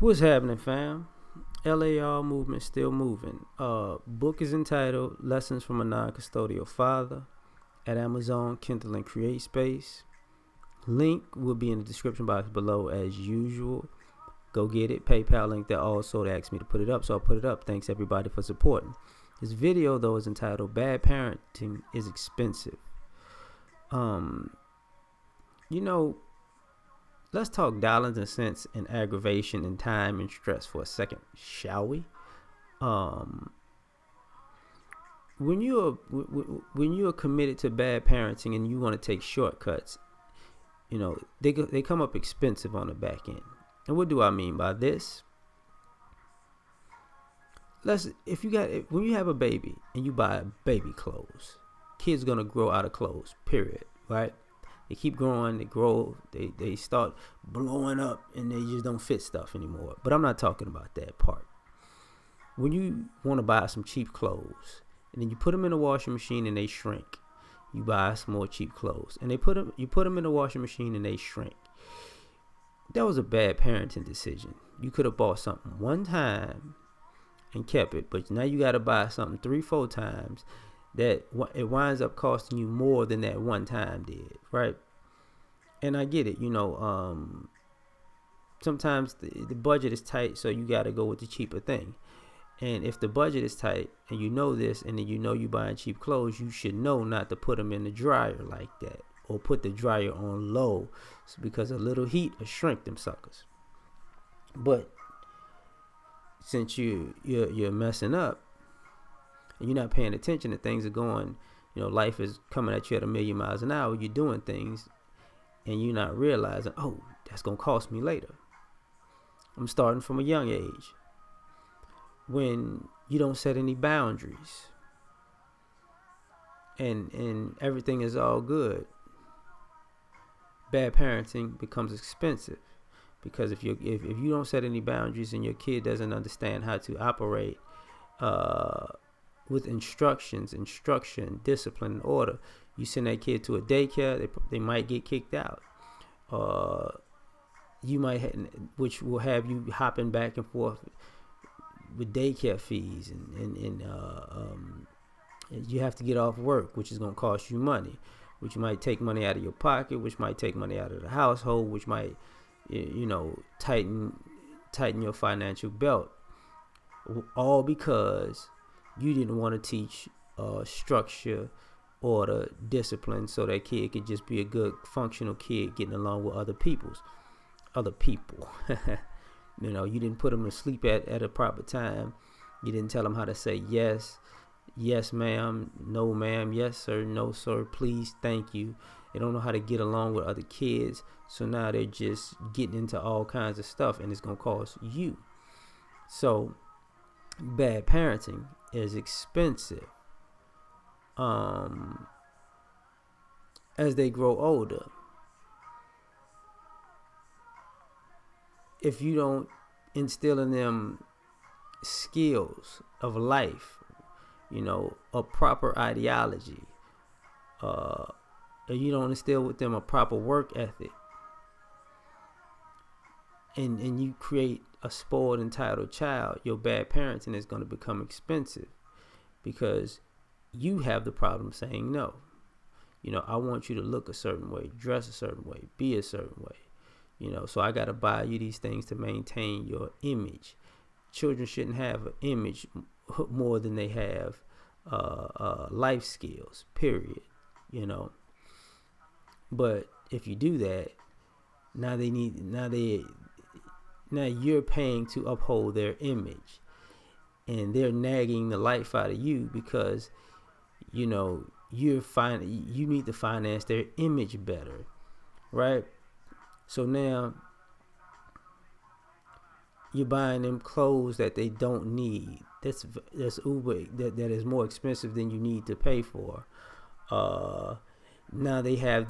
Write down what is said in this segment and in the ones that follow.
What's happening, fam? L.A.R movement still moving. Book is entitled Lessons from a Non-Custodial Father at Amazon, Kindle, and Create Space. Link will be in the description box below as usual. Go get it. PayPal link that also asked me to put it up, so I'll put it up. Thanks everybody for supporting. This video though is entitled Bad Parenting is Expensive. Um, you know, let's talk dollars and cents and aggravation and time and stress for a second, shall we? Um, when you're committed to bad parenting and you want to take shortcuts, they come up expensive on the back end. And what do I mean by this? When you have a baby and you buy baby clothes, kids gonna grow out of clothes. Period. Right? They keep growing, they grow, they start blowing up, and they just don't fit stuff anymore. But I'm not talking about that part. When you want to buy some cheap clothes, and then you put them in the washing machine and they shrink, you buy some more cheap clothes, and you put them in the washing machine and they shrink. That was a bad parenting decision. You could have bought something one time and kept it, but now you got to buy something 3-4 times that it winds up costing you more than that one time did, right? And I get it, sometimes the budget is tight, so you got to go with the cheaper thing. And if the budget is tight and you know this, and then you buying cheap clothes, you should know not to put them in the dryer like that, or put the dryer on low, because a little heat will shrink them suckers. But since you're messing up and you're not paying attention and things are going, life is coming at you at 1,000,000 miles an hour, you're doing things and you're not realizing, oh, that's going to cost me later. I'm starting from a young age. When you don't set any boundaries and everything is all good, bad parenting becomes expensive. Because if you don't set any boundaries and your kid doesn't understand how to operate with instruction, discipline, and order, you send that kid to a daycare, they might get kicked out. Which will have you hopping back and forth with daycare fees, and you have to get off work, which is going to cost you money, which might take money out of your pocket, which might take money out of the household, which might tighten your financial belt, all because you didn't want to teach structure, order, discipline, so that kid could just be a good functional kid getting along with other people. You didn't put them to sleep at a proper time. You didn't tell them how to say yes ma'am, no ma'am, yes sir, no sir, please, thank you. They don't know how to get along with other kids, so now they're just getting into all kinds of stuff, and it's going to cost you. So bad parenting is expensive as they grow older. If you don't instill in them skills of life, a proper ideology, you don't instill with them a proper work ethic, and you create a spoiled, entitled child, your bad parenting is going to become expensive, because you have the problem saying no. I want you to look a certain way, dress a certain way, be a certain way. So I got to buy you these things to maintain your image. Children shouldn't have an image more than they have life skills, period. But if you do that, now you're paying to uphold their image, and they're nagging the life out of you because you need to finance their image better, right? So now you're buying them clothes that they don't need. That's Uber. That is more expensive than you need to pay for. Now they have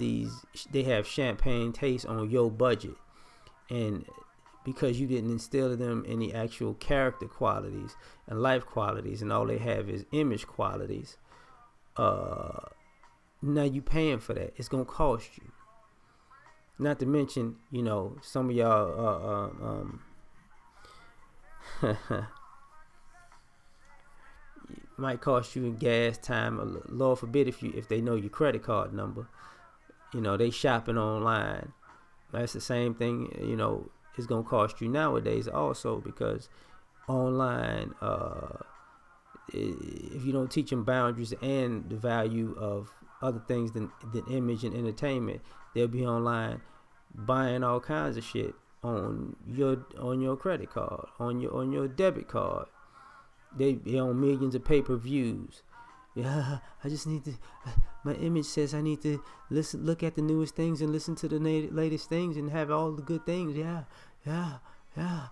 champagne taste on your budget, and because you didn't instill in them any actual character qualities and life qualities, and all they have is image qualities, now you paying for that. It's gonna cost you. Not to mention, some of y'all Might cost you in gas time. Lord forbid if they know your credit card number. They shopping online. That's the same thing. It's gonna cost you nowadays also, because online, if you don't teach them boundaries and the value of other things than image and entertainment, they'll be online buying all kinds of shit on your credit card, on your debit card. They own millions of pay-per-views. Yeah, I just need to. My image says I need to look at the newest things and listen to the latest things and have all the good things. Yeah, yeah, yeah.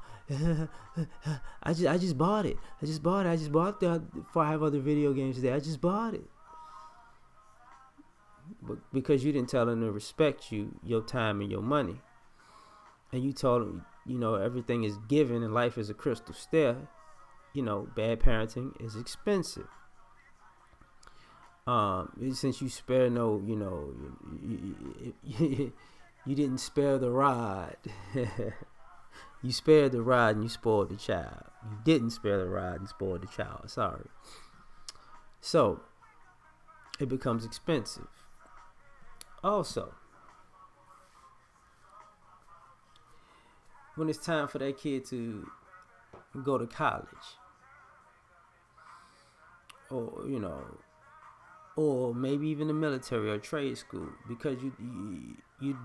I just bought it. I just bought the 5 other video games today. I just bought it. But because you didn't tell them to respect your time and your money, and you told them, everything is given and life is a crystal stair. Bad parenting is expensive. Since you spare no, you didn't spare the rod. You spared the rod and you spoiled the child. You didn't spare the rod and spoiled the child. Sorry. So it becomes expensive. Also, when it's time for that kid to go to college, or maybe even the military or trade school, because you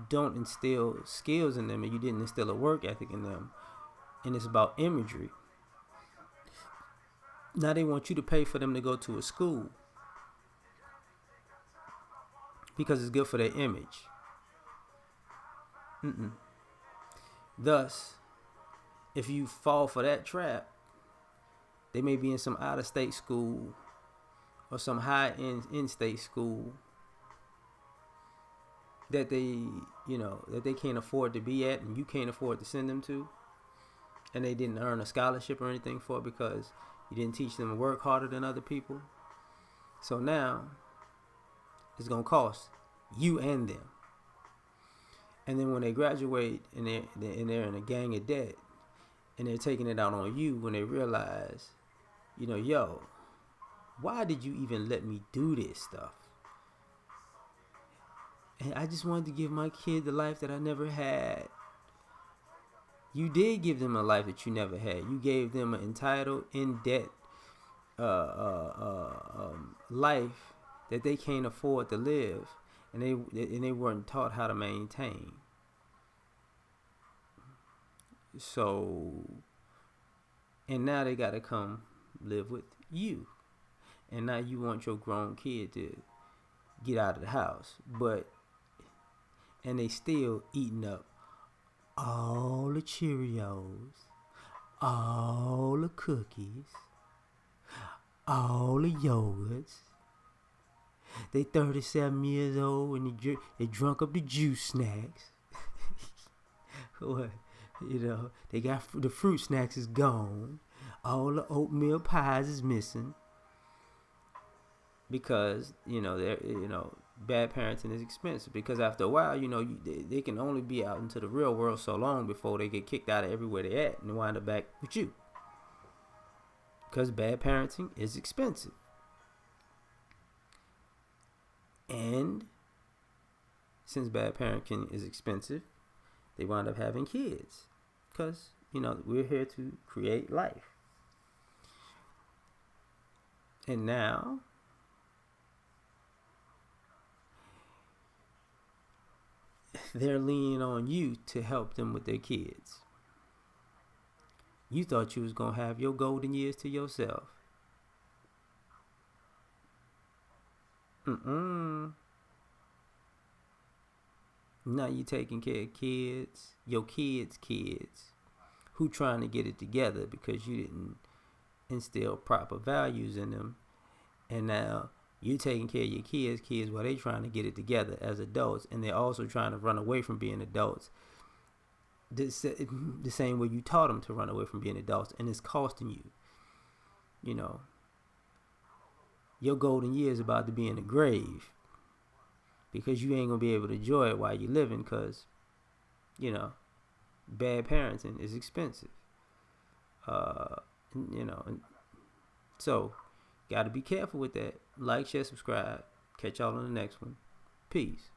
don't instill skills in them, and you didn't instill a work ethic in them, and it's about imagery. Now they want you to pay for them to go to a school because it's good for their image. Thus, if you fall for that trap, they may be in some out-of-state school or some high-end in-state school that they can't afford to be at, and you can't afford to send them to, and they didn't earn a scholarship or anything for it because you didn't teach them to work harder than other people. So now it's gonna cost you and them. And then when they graduate and they're in a gang of debt, and they're taking it out on you when they realize, why did you even let me do this stuff? And I just wanted to give my kid the life that I never had. You did give them a life that you never had. You gave them an entitled, in-debt life that they can't afford to live, and they weren't taught how to maintain. So, and now they got to come live with you, and now you want your grown kid to get out of the house, and they still eating up all the Cheerios, all the cookies, all the yogurts. They 37 years old and they drunk up the juice snacks. What? They got the fruit snacks is gone. All the oatmeal pies is missing. Because, bad parenting is expensive. Because after a while, they can only be out into the real world so long before they get kicked out of everywhere they at and wind up back with you. Because bad parenting is expensive. And since bad parenting is expensive, they wind up having kids. Because, we're here to create life. And now, they're leaning on you to help them with their kids. You thought you was going to have your golden years to yourself. Now you taking care of kids, your kids' who trying to get it together because you didn't instill proper values in them. And now you taking care of your kids while they trying to get it together as adults, and they're also trying to run away from being adults the same way you taught them to run away from being adults, and it's costing you. Your golden year is about to be in the grave because you ain't gonna be able to enjoy it while you're living, because bad parenting is expensive. And so got to be careful with that. Like, share, subscribe. Catch y'all on the next one. Peace.